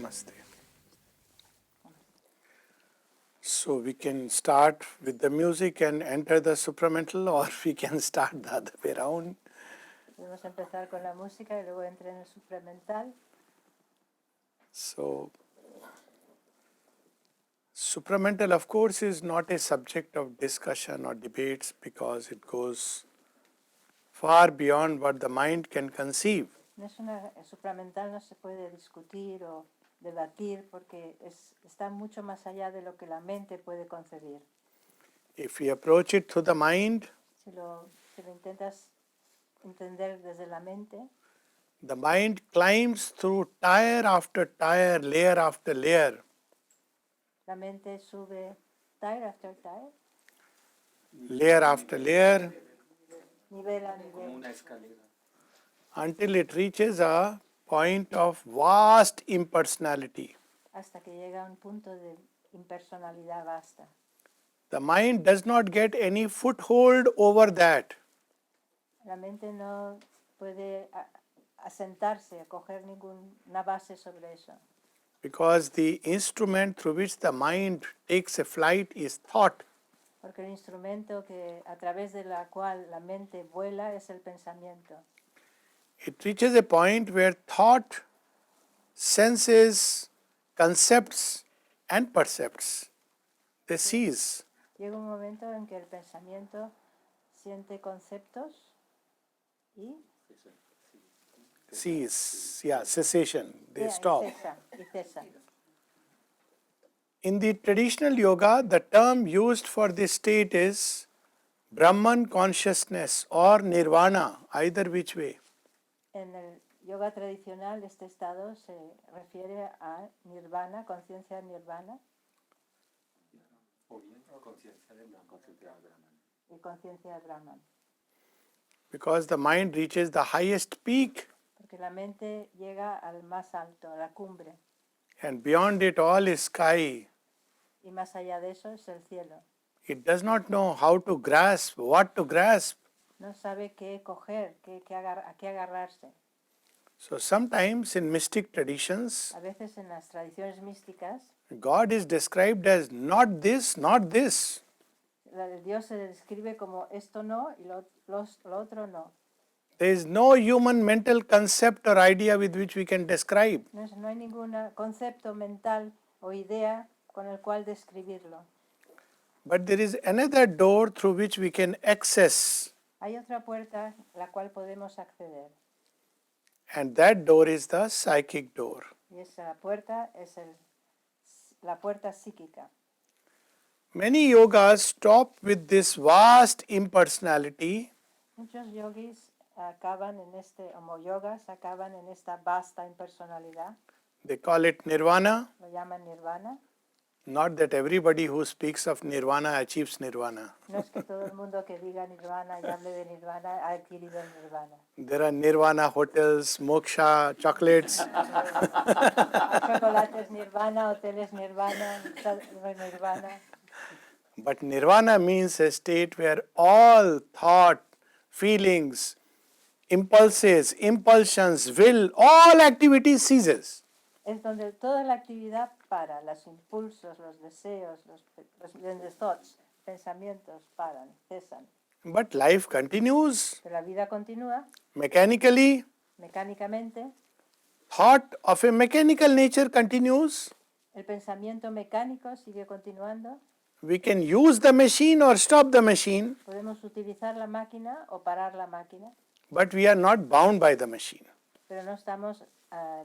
Namaste. So we can start with the music and enter the supramental, or we can start the other way around. Podemos empezar con la música y luego entrar en el supramental. So, supramental, of course, is not a subject of discussion or debates because it goes far beyond what the mind can conceive. No es el supramental no se puede discutir o debatir porque está mucho más allá de lo que la mente puede concebir. If we approach it through the mind, Si lo intentas entender desde la mente, the mind climbs through tier after tier, layer after layer, la mente sube tier after tier, layer after layer, nivel a nivel, until it reaches a point of vast impersonality. hasta que llega a un punto de impersonalidad vasta. The mind does not get any foothold over that. La mente no puede asentarse, coger ninguna base sobre eso. Because the instrument through which the mind takes a flight is thought. Porque el instrumento a través de la cual la mente vuela es el pensamiento. It reaches a point where thought, senses, concepts and percepts, they cease. Llega un momento en que el pensamiento siente conceptos y Cessation, they stop. y cesa. In the traditional yoga, the term used for this state is Brahman consciousness or nirvana, either which way. En el yoga tradicional este estado se refiere a nirvana, conciencia nirvana y conciencia Brahman. Because the mind reaches the highest peak, Porque la mente llega al más alto, a la cumbre, and beyond it all is sky. y más allá de eso es el cielo. It does not know how to grasp, what to grasp. No sabe qué coger, a qué agarrarse. So sometimes in mystic traditions, A veces en las tradiciones místicas, God is described as not this, not this. el Dios se describe como esto no y lo otro no. There is no human mental concept or idea with which we can describe. No hay ningún concepto mental o idea con el cual describirlo. But there is another door through which we can access, Hay otra puerta la cual podemos acceder and that door is the psychic door. y esa puerta es la puerta psíquica. Many yogas stop with this vast impersonality Muchos yogis acaban en esta vasta impersonalidad, They call it nirvana. lo llaman nirvana. Not that everybody who speaks of nirvana achieves nirvana. No es que todo el mundo que diga nirvana y hable de nirvana ha adquirido el nirvana. There are nirvana hotels, moksha, chocolates. Chocolates nirvana, hoteles nirvana, nirvana. But nirvana means a state where all thought, feelings, impulses, impulsions, will, all activity ceases. Es donde toda la actividad para, los impulsos, los deseos, los thoughts, pensamientos paran, cesan. But life continues Pero la vida continúa mechanically. mecánicamente. Thought of a mechanical nature continues. El pensamiento mecánico sigue continuando. We can use the machine or stop the machine, Podemos utilizar la máquina o parar la máquina, but we are not bound by the machine. pero no estamos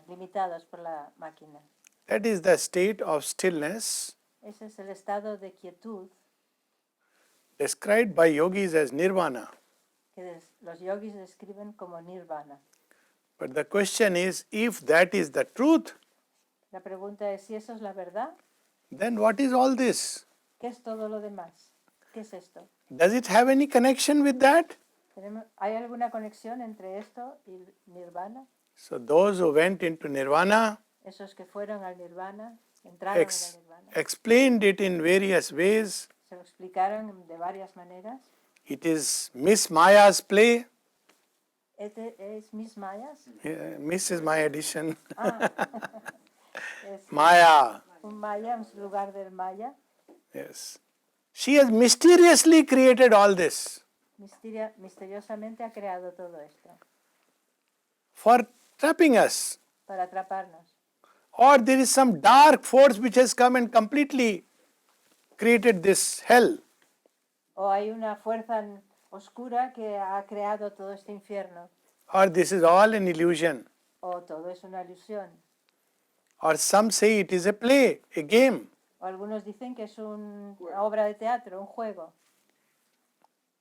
limitados por la máquina. That is the state of stillness Ese es el estado de quietud described by yogis as nirvana. que los yogis describen como nirvana. But the question is, if that is the truth, La pregunta es, si eso es la verdad, then what is all this? ¿qué es todo lo demás? ¿Qué es esto? Does it have any connection with that? ¿Hay alguna conexión entre esto y nirvana? So those who went into nirvana Esos que fueron al nirvana, entraron en el nirvana, explained it in various ways. se lo explicaron de varias maneras. It is Miss Maya's play. ¿Es Miss Mayas? Miss is my addition. es Maya. un maya, un lugar del maya. Yes. She has mysteriously created all this Misteriosamente ha creado todo esto for trapping us. para atraparnos. Or there is some dark force which has come and completely created this hell. O hay una fuerza oscura que ha creado todo este infierno. Or this is all an illusion. O todo es una ilusión. Or some say it is a play, a game. O algunos dicen que es una obra de teatro, un juego.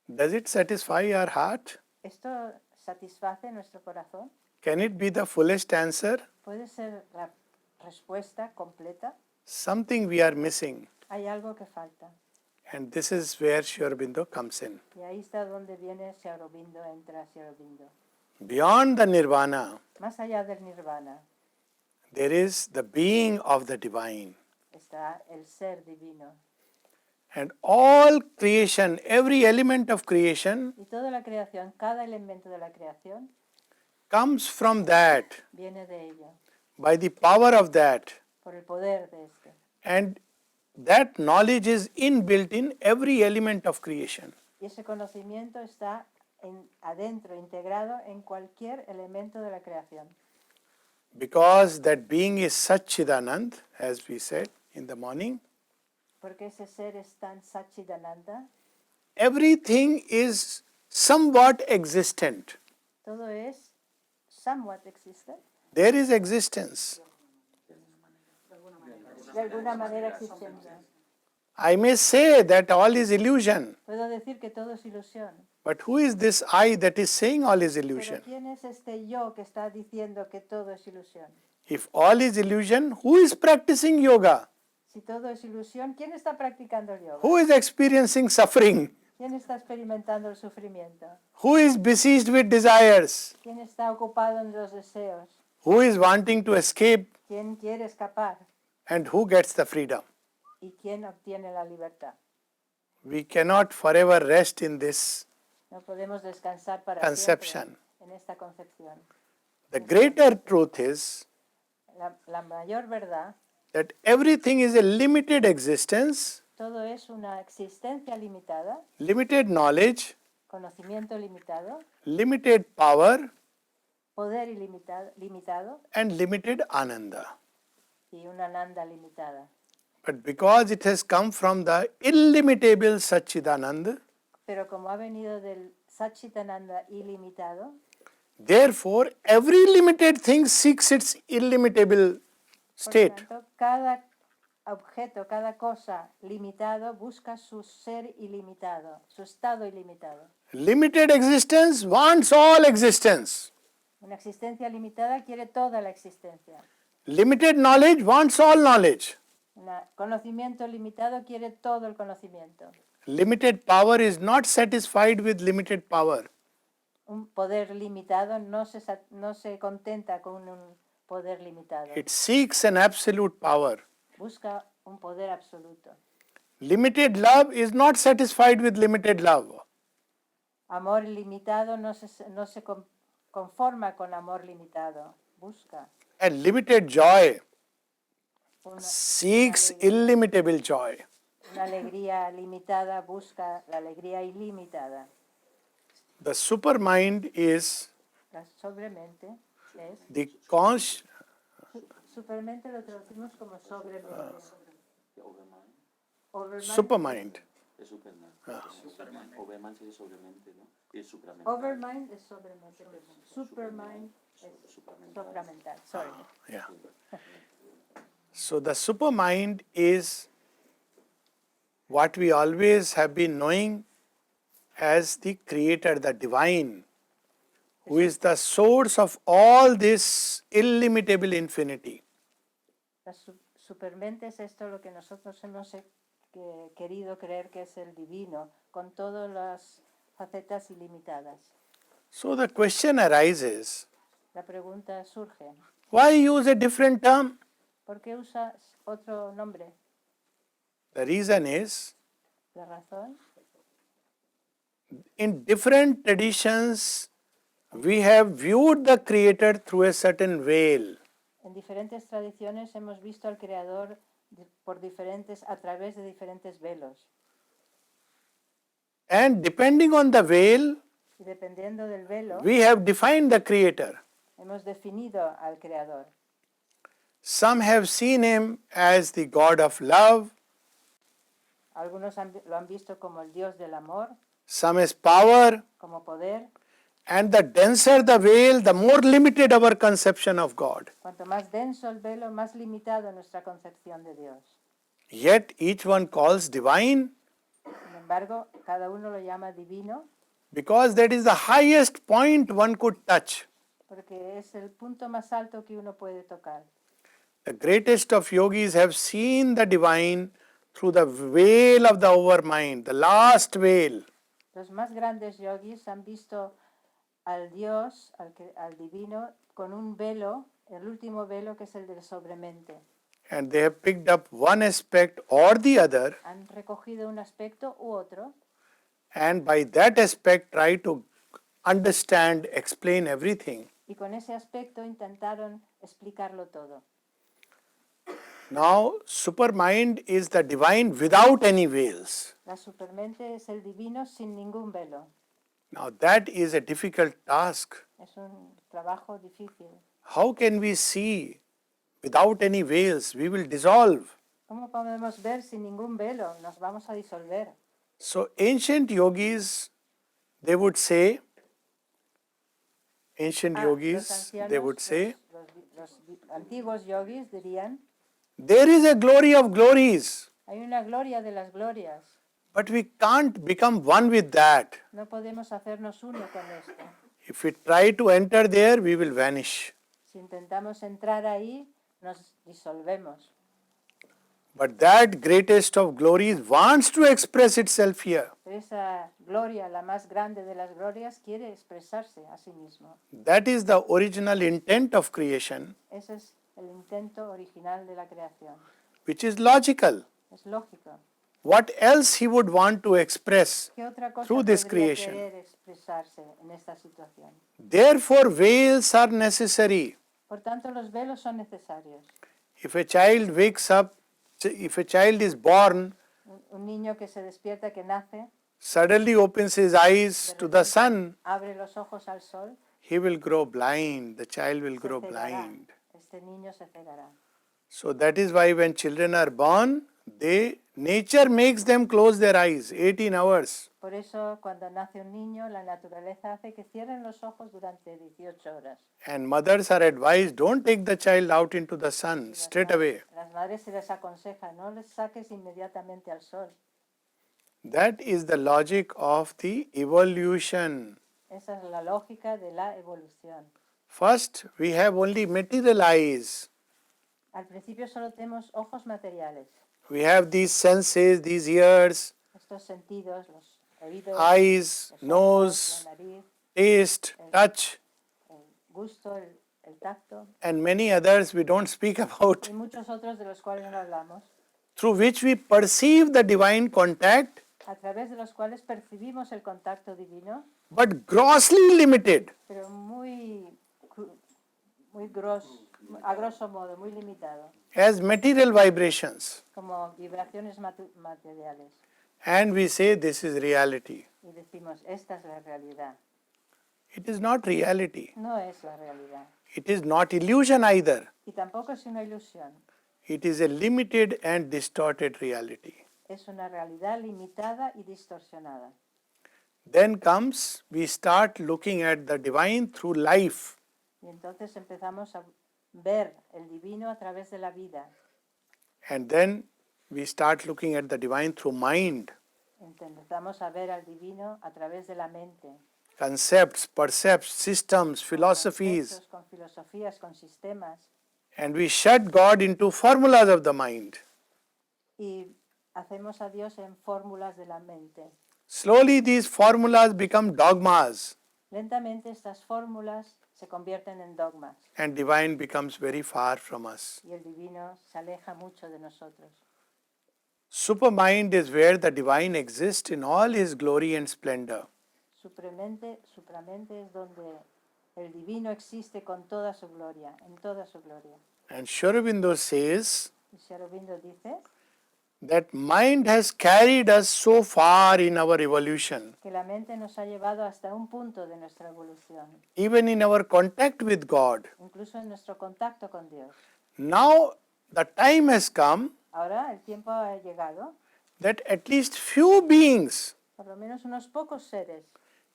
Does it satisfy our heart? ¿Esto satisface nuestro corazón? Can it be the fullest answer? ¿Puede ser la respuesta completa? Something we are missing. Hay algo que falta. And this is where Sri Aurobindo comes in. Y ahí está donde viene Sri Aurobindo, entra Sri Aurobindo. Beyond the nirvana, Más allá del nirvana there is the being of the divine. está el ser divino. And all creation, every element of creation Y toda la creación, cada elemento de la creación, comes from that, viene de ello, by the power of that. por el poder de este. And that knowledge is inbuilt in every element of creation. Y ese conocimiento está adentro, integrado en cualquier elemento de la creación. Because that being is Satchidanand, as we said in the morning, Porque ese ser es tan Satchidananda, everything is somewhat existent. todo es somewhat existent. There is existence. De alguna manera existente. I may say that all is illusion, Puedo decir que todo es ilusión. but who is this I that is saying all is Pero illusion? ¿quién es este yo que está diciendo que todo es ilusión? If all is illusion, who is practicing yoga? Si todo es ilusión, ¿quién está practicando el yoga? Who is experiencing suffering? ¿Quién está experimentando el sufrimiento? Who is besieged with desires? ¿Quién está ocupado en los deseos? Who is wanting to escape? ¿Quién quiere escapar? And who gets the freedom? ¿Y quién obtiene la libertad? We cannot forever rest in this No podemos descansar para conception. siempre en esta concepción. The greater truth is La mayor verdad, that everything is a limited existence, todo es una existencia limitada, limited knowledge, conocimiento limitado, limited power, poder limitado and limited ananda. y una nanda limitada. But because it has come from the illimitable Satchidanand, Pero como ha venido del Satchitananda ilimitado, therefore every limited thing seeks its illimitable por state. tanto, cada objeto, cada cosa limitado busca su ser ilimitado, su estado ilimitado. Limited existence wants all existence. Una existencia limitada quiere toda la existencia. Limited knowledge wants all knowledge. Un conocimiento limitado quiere todo el conocimiento. Limited power is not satisfied with limited power. Un poder limitado no se contenta con un poder limitado. It seeks an absolute power. Busca un poder absoluto. Limited love is not satisfied with limited love. Amor limitado no se conforma con amor limitado. Busca And limited joy una seeks illimitable joy. alegría limitada, busca la alegría ilimitada. The supermind is La sobremente es... the conscious. Supermente lo traducimos como sobremente. Overmind. Supermind. Es Superman. Overman sería sobremente, ¿no? Y es supramental. Overmind es sobremente. Supermind es supramental. Sorry. Yeah. So the supermind is what we always have been knowing as the creator, the divine, who is the source of all this illimitable infinity. La supermente es esto lo que nosotros hemos querido creer que es el divino, con todas las facetas ilimitadas. So the question arises, La pregunta surge, why use a different term? ¿por qué usas otro nombre? The reason is, La razón, in different traditions, we have viewed the creator through a certain veil. En diferentes tradiciones hemos visto al Creador a través de diferentes velos. And depending on the veil, Y dependiendo del velo, we have defined the Creator. hemos definido al Creador. Some have seen him as the God of love, Algunos lo han visto como el Dios del amor, some as power, como poder. and the denser the veil, the more limited our conception of God. Cuanto más denso el velo, más limitado nuestra concepción de Dios. Yet each one calls divine Sin embargo, cada uno lo llama divino because that is the highest point one could touch. porque es el punto más alto que uno puede tocar. The greatest of yogis have seen the divine through the veil of the overmind, the last veil. Los más grandes yogis han visto al Dios, al divino, con un velo, el último velo que es el del sobremente. And they have picked up one aspect or the other, Han recogido un aspecto u otro and by that aspect try to understand, explain everything. y con ese aspecto intentaron explicarlo todo. Now, supermind is the divine without any veils. La supermente es el divino sin ningún velo. Now, that is a difficult task. Es un trabajo difícil. How can we see without any veils? We will dissolve. ¿Cómo podemos ver sin ningún velo? Nos vamos a disolver. So, ancient yogis, they would say, Los ancianos, they would say, los antiguos yogis dirían, there is a glory of glories, hay una gloria de las glorias. but we can't become one with that. No podemos hacernos uno con esto. If we try to enter there, we will vanish. Si intentamos entrar ahí, nos disolvemos. But that greatest of glories wants to express itself here. Pero esa gloria, la más grande de las glorias, quiere expresarse a sí mismo. That is the original intent of creation, Ese es el intento original de la creación. which is logical. Es lógico. What else he would want to express ¿Qué otra cosa through this podría creation? querer expresarse en esta situación? Therefore, veils are necessary. Por tanto, los velos son necesarios. If a child wakes up, if a child is born, Un niño que se despierta, que nace, suddenly opens his eyes to the sun, abre los ojos al sol, he will grow blind. The child will se grow cegará. blind. Este niño se cegará. So that is why when children are born, nature makes them close their eyes 18 hours. Por eso, cuando nace un niño, la naturaleza hace que cierren los ojos durante 18 horas. And mothers are advised, don't take the child out into the sun straight away. Las madres se les aconseja, no les saques inmediatamente al sol. That is the logic of the evolution. Esa es la lógica de la evolución. First, we have only material eyes. Al principio solo tenemos ojos materiales, We have these senses, these ears, estos sentidos, los oídos, eyes, los ojos, nose, la nariz, taste, touch, el gusto, el tacto, and many others we don't speak about, y muchos otros de los cuales no hablamos, through which we perceive the divine contact, a través de los cuales percibimos el contacto divino, but grossly limited. pero a grosso modo, muy limitado, As material vibrations. como vibraciones materiales. And we say this is reality. Y decimos, esta es la realidad. It is not reality. No es la realidad. It is not illusion either. Y tampoco es una ilusión. It is a limited and distorted reality. Es una realidad limitada y distorsionada. Then comes, we start looking at the divine through life. Y entonces empezamos a ver el divino a través de la vida. And then we start looking at the divine through mind, Empezamos a ver al divino a través de la mente. concepts, percepts, systems, philosophies. Conceptos, con filosofías, con sistemas. And we shut God into formulas of the mind. Y hacemos a Dios en fórmulas de la mente. Slowly these formulas become dogmas Lentamente estas fórmulas se convierten en dogmas and divine becomes very far from us. y el divino se aleja mucho de nosotros. Supermind is where the divine exists in all his glory and splendor. Supramente es donde El divino existe con toda su gloria, en toda su gloria. And Sri Aurobindo says Y Sri Aurobindo dice that mind has carried us so far in our evolution, que la mente nos ha llevado hasta un punto de nuestra evolución, even in our contact with God. incluso en nuestro contacto con Dios. Now the time has come Ahora el tiempo ha llegado, that at least few beings por lo menos unos pocos seres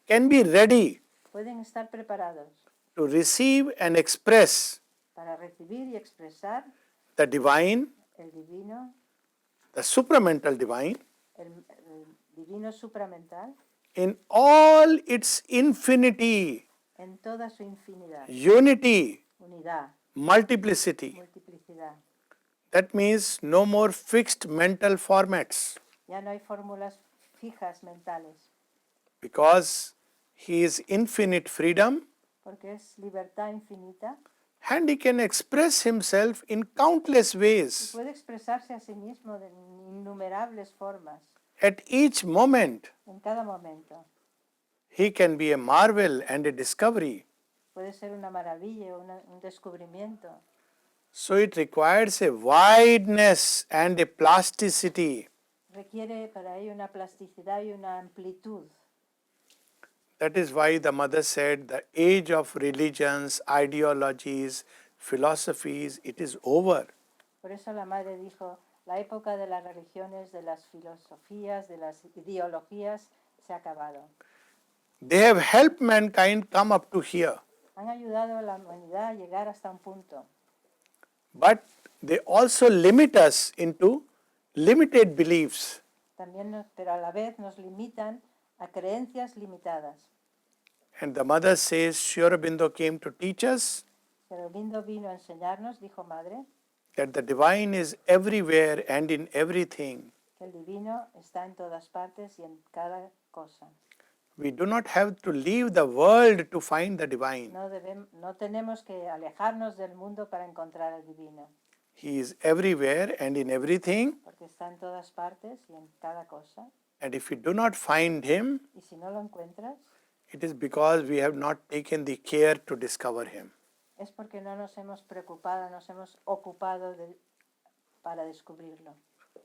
can be ready pueden estar preparados to receive and express para recibir y expresar the divine, el divino, the supramental divine, el divino supramental in all its infinity, en toda su infinidad, unity, unidad, multiplicity. multiplicidad. That means no more fixed mental formats, Ya no hay fórmulas fijas mentales, because he is infinite freedom porque es libertad infinita and he can express himself in countless y ways puede expresarse a sí mismo de innumerables formas, at each moment. en cada momento. He can be a marvel and a discovery. Puede ser una maravilla, un descubrimiento. So it requires a wideness and a plasticity. Requiere para ello una plasticidad y una amplitud. That is why the mother said the age of religions, ideologies, philosophies, it is over. Por eso la madre dijo, la época de las religiones, de las filosofías, de las ideologías se ha acabado. They have helped mankind come up to here, Han ayudado a la humanidad a llegar hasta un punto, but they also limit us into limited beliefs. también pero a la vez nos limitan a creencias limitadas. And the mother says, Sri Aurobindo came to teach us Auronbindo vino a enseñarnos, dijo madre, that the divine is everywhere and in everything. que el divino está en todas partes y en cada cosa. We do not have to leave the world to find the divine. No tenemos que alejarnos del mundo para encontrar al divino, He is everywhere and in everything. porque está en todas partes y en cada cosa. And if we do not find him, Y si no lo encuentras, it is because we have not taken the care to discover him. es porque no nos hemos preocupado, nos hemos ocupado para descubrirlo.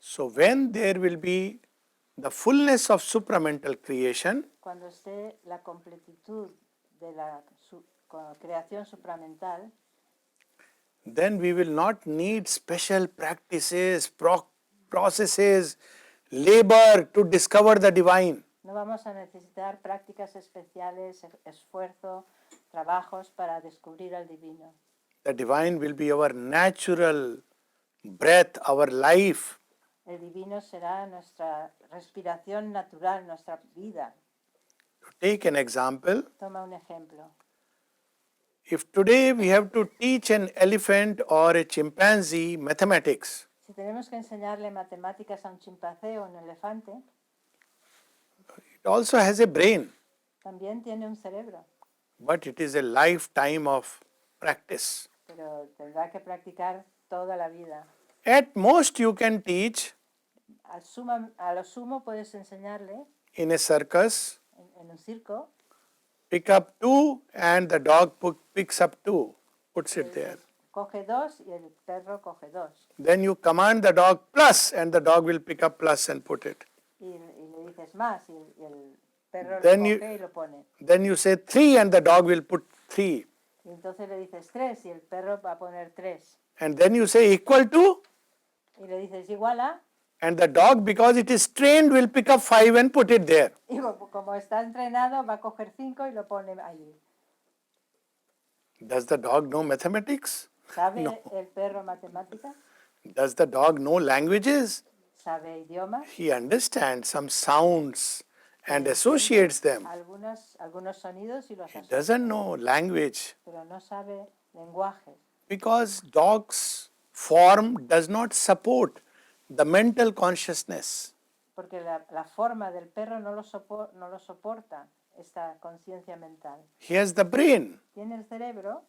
So when there will be the fullness of supramental creation, Cuando esté la completitud de la creación supramental, then we will not need special practices, processes, labor to discover the divine. no vamos a necesitar prácticas especiales, esfuerzo, trabajos para descubrir al divino. The divine will be our natural breath, our life. El divino será nuestra respiración natural, nuestra vida. To take an example, Toma un ejemplo. if today we have to teach an elephant or a chimpanzee mathematics, Si tenemos que enseñarle matemáticas a un chimpancé o un elefante, it also has a brain, también tiene un cerebro, but it is a lifetime of practice. pero tendrá que practicar toda la vida. At most you can teach A lo sumo puedes enseñarle in a circus, en un circo, pick up two and the dog picks up two, puts it there. coge dos y el perro coge dos. Then you command the dog plus and the dog will pick up plus and put it. Y le dices más y el perro lo Then coge y lo pone. Then you say three and the dog will put three. Y entonces le dices tres y el perro va a poner tres. And then you say equal to, Y le dices igual a, and the dog, because it is trained, will pick up five and put it there. y como está entrenado va a coger cinco y lo pone allí. Does the dog know mathematics? ¿Sabe No. el perro matemáticas? Does the dog know languages? ¿Sabe idiomas? He understands some sounds and associates them. Algunos sonidos y los He asocia, doesn't know language pero no sabe lenguajes. because dog's form does not support the mental consciousness. Porque la forma del perro no lo soporta, esta conciencia mental. He has the brain, Tiene el cerebro,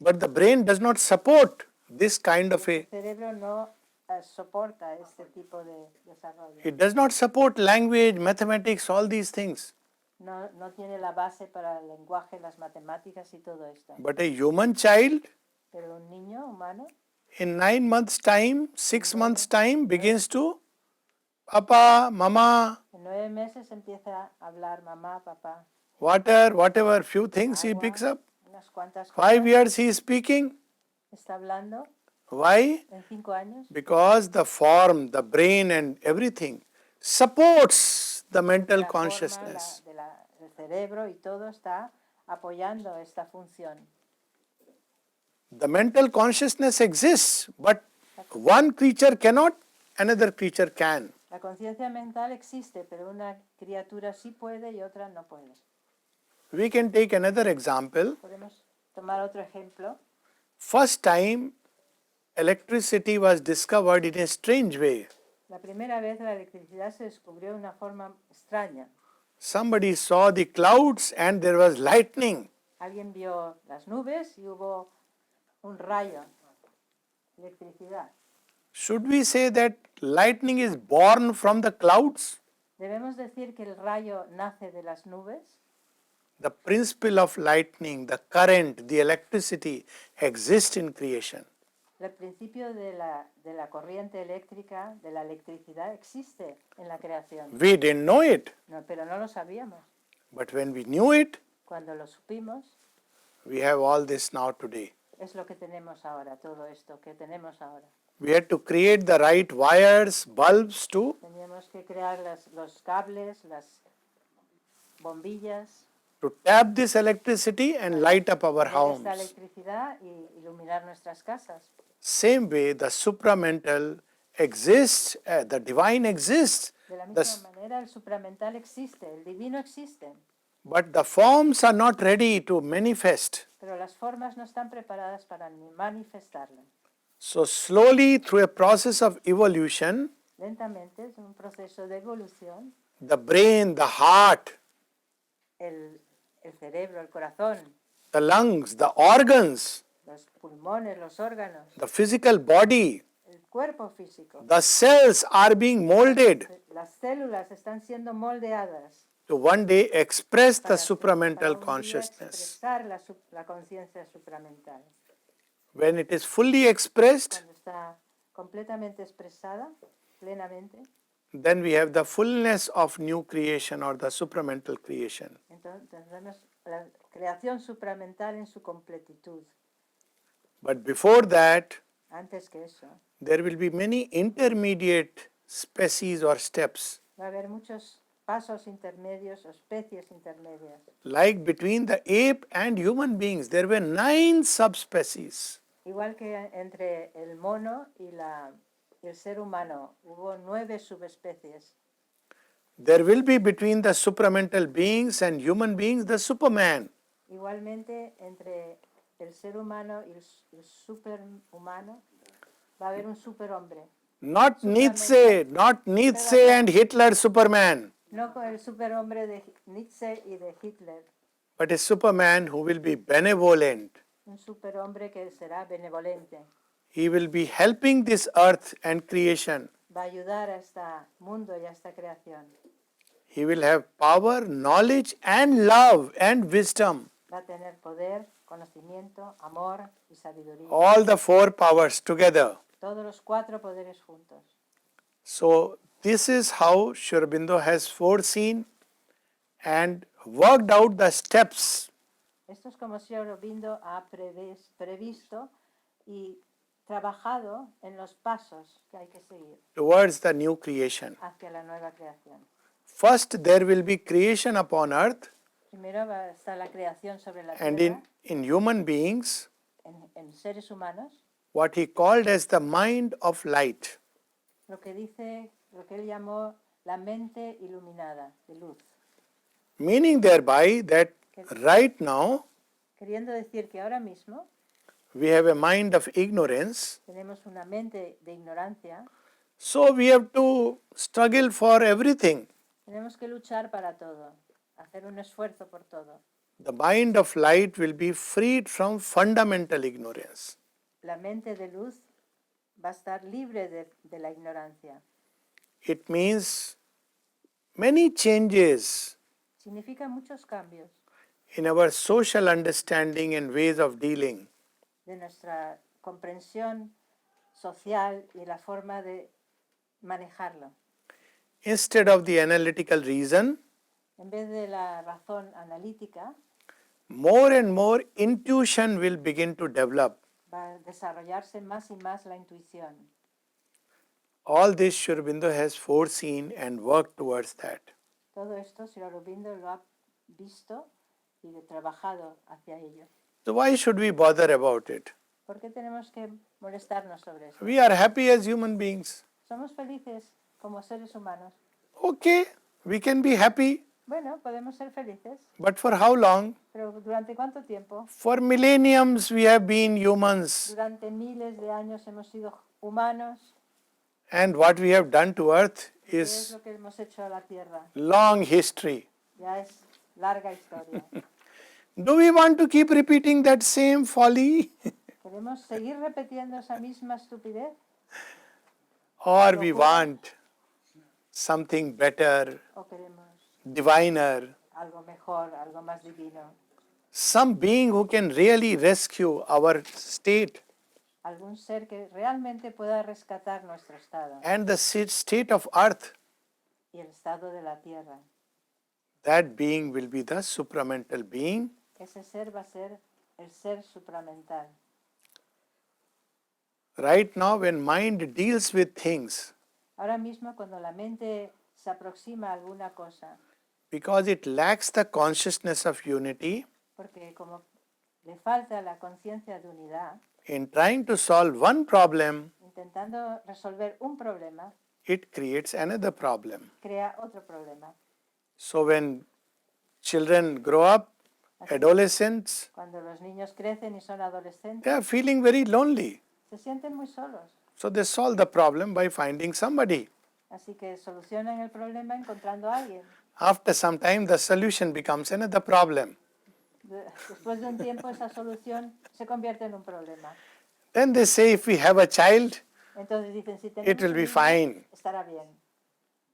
but the brain does not support this kind of el a, cerebro no soporta este tipo de desarrollo. it does not support language, mathematics, all these things. no tiene la base para el lenguaje, las matemáticas y todo esto. But a human child Pero un niño humano, in 9 months' time, 6 months' time begins to Papa, Mama, en 9 meses empieza a hablar mamá, papá, water, whatever, few things he agua, picks up. unas cuantas 5 cosas. years he is speaking. Está hablando Why? en 5 años. Because the form, the brain and everything supports the mental La forma, consciousness. el cerebro y todo está apoyando esta función. The mental consciousness exists, but one creature cannot, another creature can. La conciencia mental existe, pero una criatura sí puede y otra no puede. We can take another example. Podemos tomar otro ejemplo. First time electricity was discovered in a strange way. La primera vez la electricidad se descubrió de una forma extraña. Somebody saw the clouds and there was lightning. Alguien vio las nubes y hubo un rayo, electricidad. Should we say that lightning is born from the clouds? ¿Debemos decir que el rayo nace de las nubes? The principle of lightning, the current, the electricity exists in creation. El principio de la corriente eléctrica, de la electricidad, existe en la creación. We didn't know it, No, pero no lo sabíamos. but when we knew it, Cuando lo supimos, we have all this now today. es lo que tenemos ahora, todo esto que tenemos ahora. We had to create the right wires, bulbs to Teníamos que crear los cables, las bombillas, tap this electricity and light up our tener homes. esta electricidad y iluminar nuestras casas. Same way, the supramental exists, the divine exists, De la the misma manera, el supramental existe, el divino existe, but the forms are not ready to manifest. pero las formas no están preparadas para manifestarlo. So slowly, through a process of evolution, Lentamente, es un proceso de evolución, the brain, the heart, el cerebro, el corazón, the lungs, the organs, los pulmones, los órganos, the physical body, el cuerpo físico, the cells are being molded las células están siendo moldeadas to one day express the para supramental un día consciousness. expresar la conciencia supramental. When it is fully expressed, Cuando está completamente expresada, plenamente, then we have the fullness of new creation or the supramental creation. entonces tendremos la creación supramental en su completitud. But before that, Antes que eso, there will be many intermediate species or steps. va a haber muchos pasos intermedios o especies intermedias. Like between the ape and human beings, there were 9 subspecies. Igual que entre el mono y el ser humano, hubo 9 subespecies. There will be between the supramental beings and human beings the superman. Igualmente, entre el ser humano y el superhumano, va a haber un superhombre. Not Nietzsche and Hitler Superman, No con el superhombre de Nietzsche y de Hitler, but a superman who will be benevolent. un superhombre que será benevolente. He will be helping this earth and creation. Va a ayudar a este mundo y a esta creación. He will have power, knowledge and love and wisdom. Va a tener poder, conocimiento, amor y sabiduría. All the 4 powers together. Todos los 4 poderes juntos. So this is how Sri Aurobindo has foreseen and worked out the steps Esto es como Sri Aurobindo ha previsto y trabajado en los pasos que hay que seguir towards the new creation. hacia la nueva creación. First, there will be creation upon earth, Primero va a estar la creación sobre la and tierra, in human beings, en seres humanos, what he called as the mind of light. lo que él llamó la mente iluminada, de luz. Meaning thereby that right now Queriendo decir que ahora mismo we have a mind of ignorance, tenemos una mente de ignorancia, so we have to struggle for everything. tenemos que luchar para todo, hacer un esfuerzo por todo. The mind of light will be freed from fundamental ignorance. La mente de luz va a estar libre de la ignorancia. It means many changes Significa muchos cambios in our social understanding and ways of dealing. de nuestra comprensión social y la forma de manejarlo. Instead of the analytical reason, En vez de la razón analítica, more and more intuition will begin to develop. va a desarrollarse más y más la intuición. All this Sri Aurobindo has foreseen and worked towards that. Todo esto Sri Aurobindo lo ha visto y trabajado hacia ello. So why should we bother about it? ¿Por qué tenemos que molestarnos sobre eso? We are happy as human beings. Somos felices como seres humanos. Okay, we can be happy, Bueno, podemos ser felices, but for how long? pero ¿durante cuánto tiempo? For millenniums we have been humans, Durante miles de años hemos sido humanos. and what we have done to earth ¿Qué es is lo que hemos hecho a la Tierra? long history. Ya es larga historia. Do we want to keep repeating that same folly? ¿Queremos seguir repitiendo esa misma estupidez? Or we want something better, ¿O queremos diviner, algo mejor, algo más divino? some being who can really rescue our state Algún ser que realmente pueda rescatar nuestro estado and the state of earth? y el estado de la Tierra. That being will be the supramental being. Ese ser va a ser el ser supramental. Right now, when mind deals with things, Ahora mismo cuando la mente se aproxima a alguna cosa, because it lacks the consciousness of unity, porque como le falta la conciencia de unidad, in trying to solve one problem, intentando resolver un problema, it creates another problem. crea otro problema. So when children grow up, adolescents, Cuando los niños crecen y son adolescentes, they are feeling very lonely. se sienten muy solos. So they solve the problem by finding somebody. Así que solucionan el problema encontrando a alguien. After some time, the solution becomes another problem. Después de un tiempo, esa solución se convierte en un problema. Then they say, if we have a child, Entonces dicen, si it tenemos will un be niño, fine. estará bien.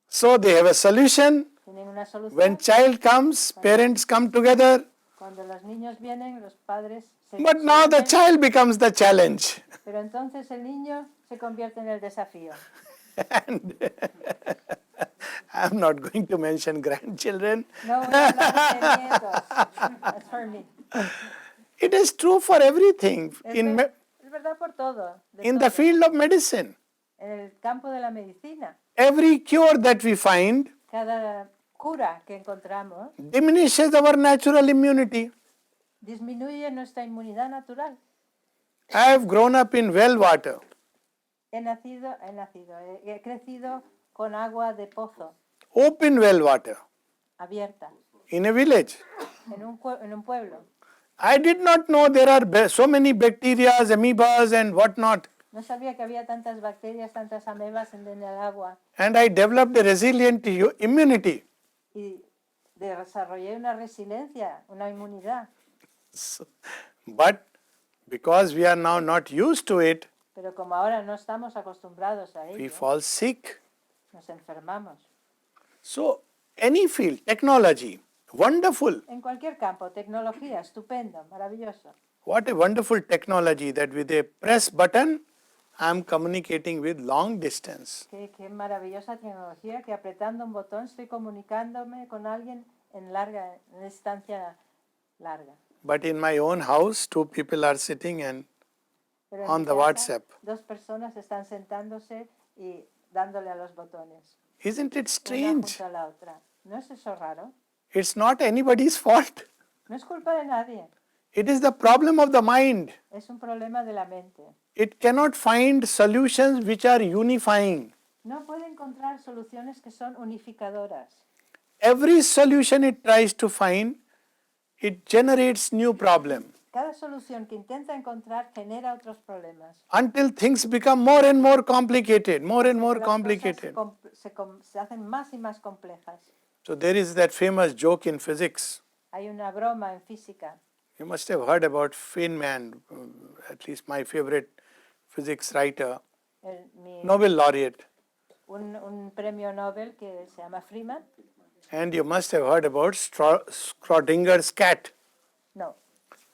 So they have a solution. Tienen una solución. When child comes, parents come together. Cuando los niños vienen, los padres se But now the unen, child becomes the challenge. pero entonces el niño se convierte en el desafío. And I'm not going to mention grandchildren. No voy a hablar de nietos. That's for me. It is true for everything. Es verdad por todo. De In the todo. field of medicine, En el campo de la medicina, every cure that we find cada cura que encontramos diminishes our natural immunity. disminuye nuestra inmunidad natural. I have grown up in well water. He crecido con agua de pozo, Open well water abierta, in a village. en un pueblo. I did not know there are so many bacteria, amoebas and whatnot. No sabía que había tantas bacterias, tantas amebas en el agua. And I developed a resilient immunity. Y desarrollé una resiliencia, una inmunidad. But because we are now not used to it, Pero como ahora no estamos acostumbrados a we ello, fall sick. nos enfermamos. So any field, technology, wonderful. En cualquier campo, tecnología, estupendo, maravilloso. What a wonderful technology that with a press button, I am communicating with long distance. Qué maravillosa tecnología que apretando un botón estoy comunicándome con alguien en distancia larga. But in my own house, two people are sitting and Pero en on mi the casa, WhatsApp. dos personas están sentándose y dándole a los botones, Isn't it una strange? junto a la otra. ¿No es eso raro? It's not anybody's fault. No es culpa de nadie, It is the problem of the mind. es un problema de la mente. It cannot find solutions which are unifying. No puede encontrar soluciones que son unificadoras. Every solution it tries to find, it generates new problem Cada solución que intenta encontrar genera otros problemas. until things become more and more complicated, more and more Las cosas complicated. se hacen más y más complejas. So there is that famous joke in physics. Hay una broma en física. You must have heard about Feynman, at least my favorite physics writer, Nobel laureate. Un premio Nobel que se llama Freeman. And you must have heard about Schrodinger's cat. No.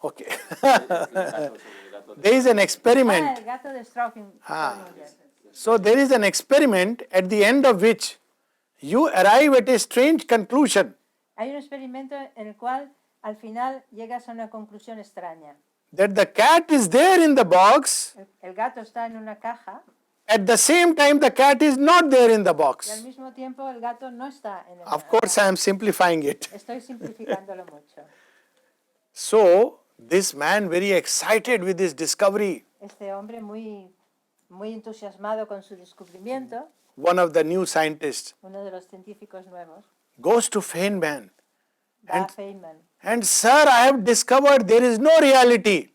Okay. El gato sobre el gato de- There is an experiment. El gato de Schrödinger. So there is an experiment at the end of which you arrive at a strange conclusion Hay un experimento en el cual al final llegas a una conclusión extraña. that the cat is there in the box, El gato está en una caja at the same time the cat is not there in the y al box. mismo tiempo el gato no está en Of course, I am simplifying it. Estoy simplificándolo mucho. So this man, very excited with this discovery, Este hombre muy entusiasmado con su descubrimiento, one of the new scientists, uno de los científicos nuevos, goes to Feynman va a Feynman. and, sir, I have discovered there is no reality.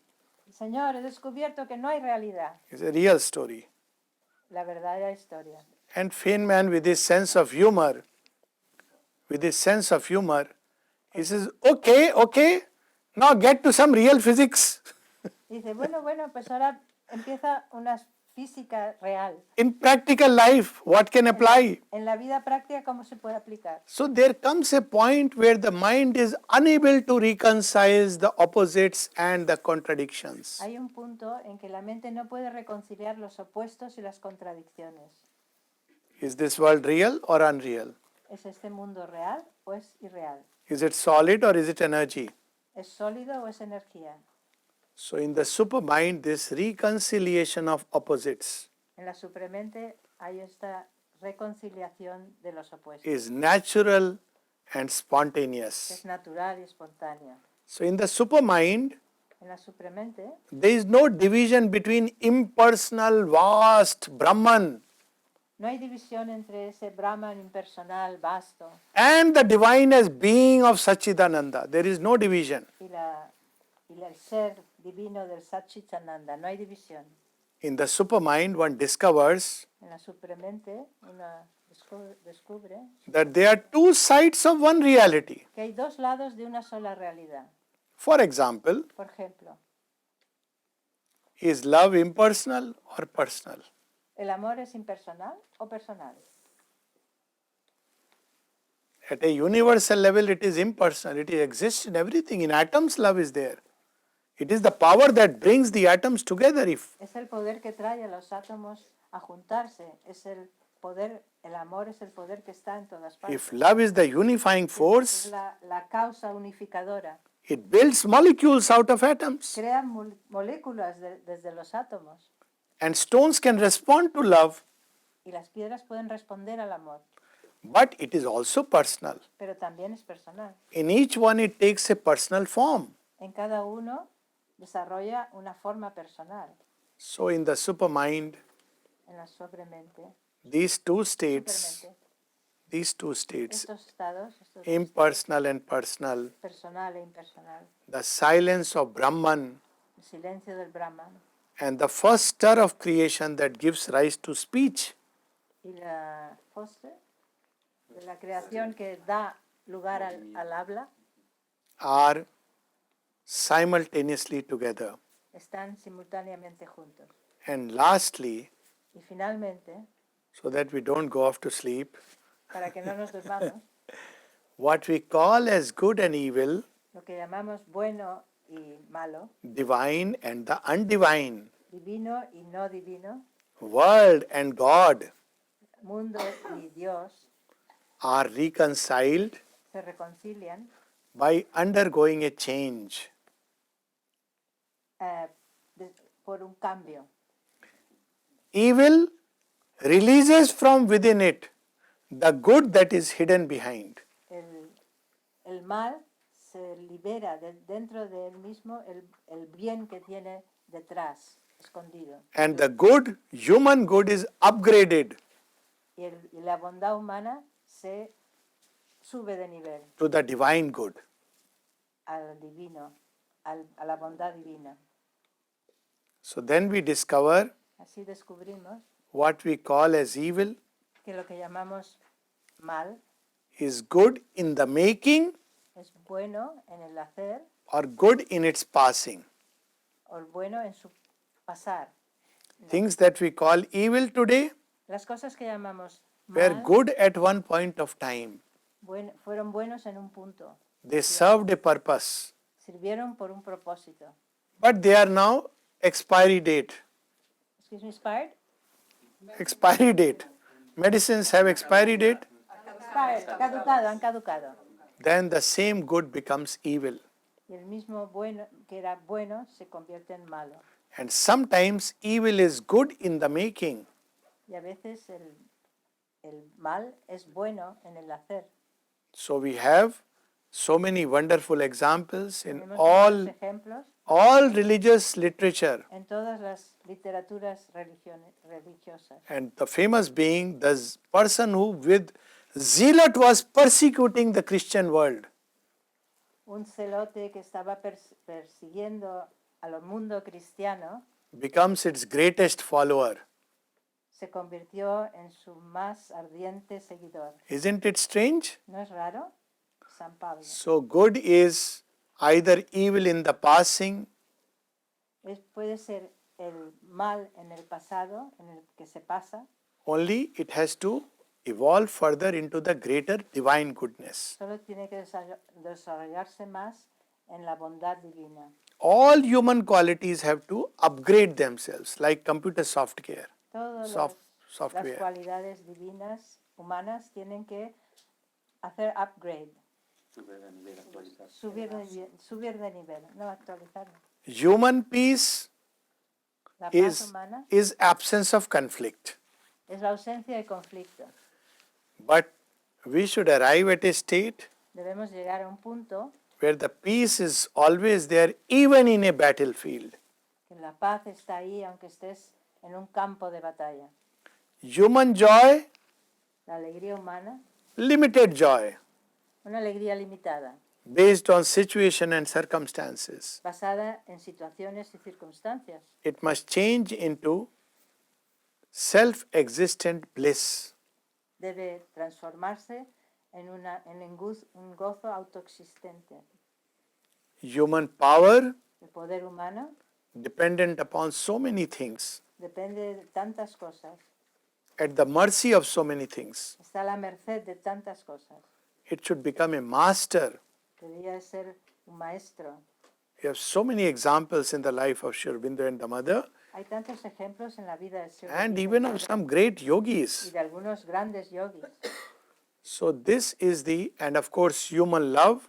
Señor, he descubierto que no hay realidad, It's a real story. la verdadera historia. And Feynman, with his sense of humor, he says, okay, now get to some real physics. Dice, bueno, pues ahora empieza una física real. In practical life, what can apply? En la vida práctica, ¿cómo se puede aplicar? So there comes a point where the mind is unable to reconcile the opposites and the contradictions. Hay un punto en que la mente no puede reconciliar los opuestos y las contradicciones. Is this world real or unreal? ¿Es este mundo real o es irreal? Is it solid or is it energy? ¿Es sólido o es energía? So in the supermind, this reconciliation of opposites En la supremente hay esta reconciliación de los opuestos. is natural and Es spontaneous. natural y espontánea. So in the supermind, En la supremente there is no division between impersonal, vast Brahman no hay división entre ese Brahman impersonal vasto and the divine as being of Satchidananda. There is no division. y el ser divino del Satchitananda. No hay división. In the supermind, one discovers En la supremente uno descubre that there are two sides of one reality. que hay dos lados de una sola realidad. For example, Por ejemplo, is love impersonal or personal? ¿el amor es impersonal o personal? At a universal level, it is impersonal. It exists in everything. In atoms, love is there. It is the power that brings the atoms together. Es el poder que trae a los átomos a juntarse. Es el poder, el amor es el poder que está en todas partes. If love is the unifying Es force, la causa unificadora. it builds molecules out of atoms. Crea moléculas desde los átomos. And stones can respond to love, Y las piedras pueden responder al amor. but it is also personal. Pero también es personal. In each one, it takes a personal form. En cada uno desarrolla una forma personal. So in the supermind, En la sobremente, these two states, supermente, estos estados, impersonal and personal, personal e impersonal, the silence of Brahman, el silencio del Brahman and the first stir of creation that gives rise to speech, y la foster de la creación que da lugar al habla are simultaneously together. están simultáneamente juntos. And lastly, Y finalmente, so that we don't go off to sleep, para que no nos durmamos, what we call as good and evil, lo que llamamos bueno y malo, divine and the undivine, divino y no divino, world and God mundo y Dios, are reconciled se reconcilian by undergoing a change. Por un cambio. Evil releases from within it the good that is hidden behind. El mal se libera dentro de él mismo el bien que tiene detrás, escondido. And the good, human good, is upgraded Y la bondad humana se sube de nivel to the divine good. al divino, a la bondad divina. So then we discover Así descubrimos what we call as evil que lo que llamamos mal is good in the making es bueno en el hacer or good in its passing. o bueno en su pasar. Things that we call evil today Las cosas que llamamos were mal good at one point of time. fueron buenos en un punto, They served a purpose. sirvieron por un propósito. But they are now expiry date. Excuse me, expired? Expiry date. Medicines have expiry date. Expired, caducado, han caducado. Then the same good becomes evil. Y el mismo bueno que era bueno se convierte en malo. And sometimes evil is good in the making. Y a veces el mal es bueno en el hacer. So we have so many wonderful examples in Tenemos muchos ejemplos all religious literature. en todas las literaturas religiosas. And the famous being the person who with zealot was persecuting the Christian world. Un celote que estaba persiguiendo al mundo cristiano Becomes its greatest follower. se convirtió en su más ardiente seguidor. Isn't it strange? ¿No es raro? San Pablo. So good is either evil in the passing Puede ser el mal en el pasado, en el que se pasa, only, it has to evolve further into the greater divine goodness. solo tiene que desarrollarse más en la bondad divina. All human qualities have to upgrade themselves like computer software. Todas las Software. cualidades divinas humanas tienen que hacer upgrade, Subir de nivel, actualizar. subir de nivel, no actualizar. Human peace La paz is, humana is absence of conflict. es la ausencia de conflicto. But we should arrive at a state Debemos llegar a un punto where the peace is always there even in a battlefield. que la paz está ahí aunque estés en un campo de batalla. Human joy, La alegría humana, limited joy, una alegría limitada, based on situation and circumstances. basada en situaciones y circunstancias. It must change into self-existent bliss. Debe transformarse en un gozo autoexistente. Human power, El poder humano dependent upon so many things, depende de tantas cosas, at the mercy of so many things. está a la merced de tantas cosas. It should become a master. Debería ser un maestro. We have so many examples in the life of Sri Aurobindo and the mother, Hay tantos ejemplos en la vida de Sri and Aurobindo even of some great y yogis. de algunos grandes yogis. So this is and of course human love,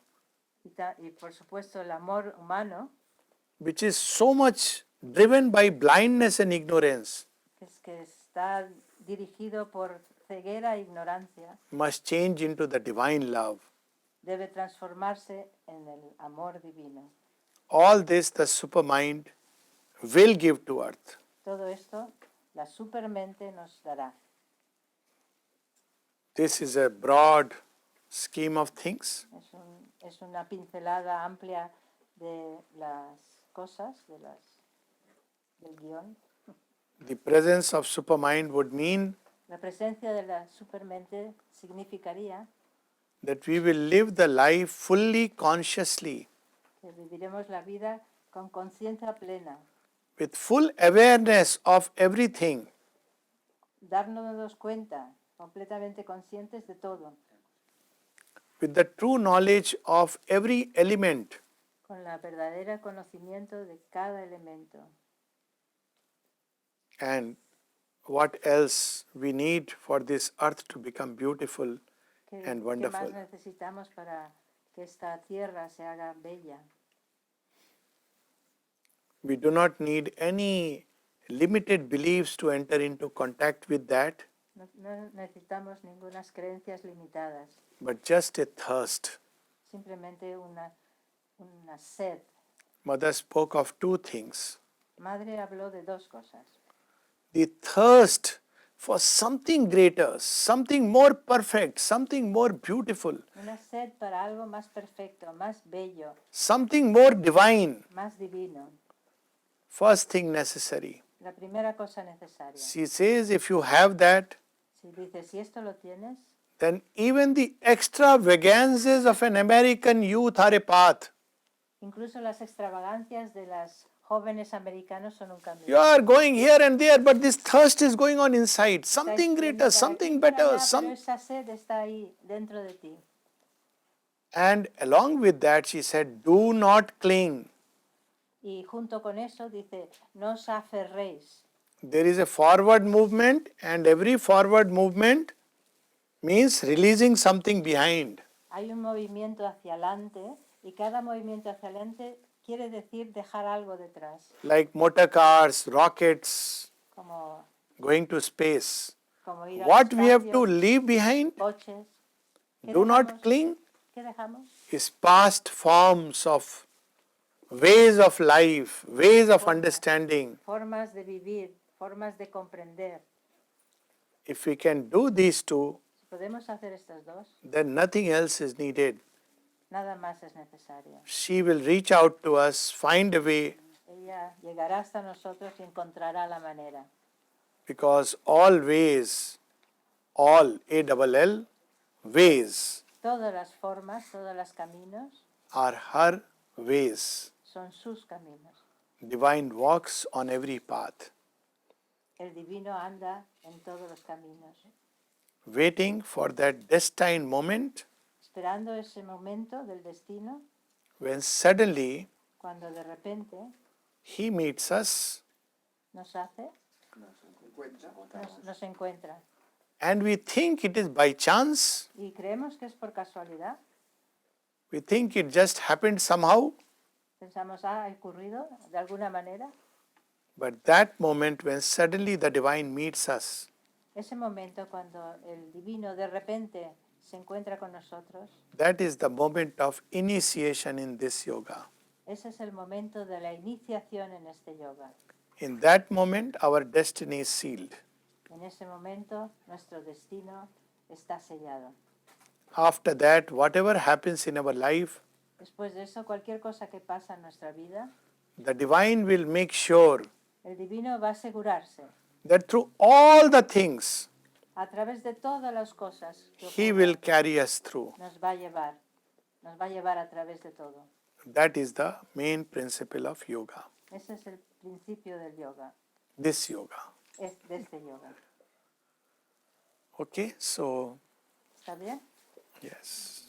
Y por supuesto el amor humano, which is so much driven by blindness and ignorance, que está dirigido por ceguera e ignorancia, must change into the divine love. debe transformarse en el amor divino. All this the supermind will give to earth. Todo esto la supermente nos dará. This is a broad scheme of things. Es una pincelada amplia de las cosas, del guión. The presence of supermind would mean La presencia de la supermente significaría that we will live the life fully consciously, que viviremos la vida con conciencia plena, with full awareness of everything, darnos cuenta, completamente conscientes de todo, with the true knowledge of every element, con la verdadera conocimiento de cada elemento. and what else we need for this earth to become beautiful and ¿Qué wonderful. más necesitamos para que esta tierra se haga bella? We do not need any limited beliefs to enter into contact with that, No necesitamos ninguna creencias limitadas, but just a thirst. simplemente una sed. Mother spoke of two things. Madre habló de dos cosas. The thirst for something greater, something more perfect, something more beautiful, Una sed para algo más perfecto, más bello, something more divine. más divino. First thing necessary. La primera cosa necesaria. She says if you have that, Si dices, si esto lo tienes, then even the extravagances of an American youth are a path. incluso las extravagancias de las jóvenes americanos son un camino. You are going here and there, but this thirst is going on inside. Estáis Something yendo greater, para something aquí, para better, allá, some. pero esa sed está ahí dentro de ti. And along with that, she said, do not cling. Y junto con eso dice, no os aferréis. There is a forward movement, and every forward movement means releasing something behind. Hay un movimiento hacia adelante y cada movimiento hacia adelante quiere decir dejar algo detrás, Like motor cars, rockets, como, going to space. como ir al What we have to espacio, leave behind, coches. ¿Qué do not dejamos? cling, ¿Qué dejamos? is past forms of ways of life, ways of understanding. Formas de vivir, formas de comprender. If we can do these two, Si podemos hacer estas dos, then nothing else is needed. nada más es necesario. She will reach out to us, find a way, Ella llegará hasta nosotros y encontrará la manera. because all ways, all A-double-L, ways Todas las formas, todos los caminos are her ways. son sus caminos. Divine walks on every path, El divino anda en todos los caminos, waiting for that destined moment esperando ese momento del destino when suddenly cuando de repente he meets us nos hace, nos encuentra. and we think it is by chance, Y creemos que es por casualidad. we think it just happened somehow, Pensamos, ha ocurrido de alguna manera. but that moment when suddenly the divine meets us, Ese momento cuando el divino de repente se encuentra con nosotros, that is the moment of initiation in this yoga. ese es el momento de la iniciación en este yoga. In that moment, our destiny is sealed. En ese momento nuestro destino está sellado. After that, whatever happens in our life, Después de eso, cualquier cosa que pasa en nuestra vida, the divine will make sure el divino va a asegurarse that through all the things, a través de todas las cosas que he ocurran, will carry us through. nos va a llevar a través de todo. That is the main principle of yoga, Ese es el principio del yoga, this yoga. de este yoga. Okay, so ¿Está bien? yes.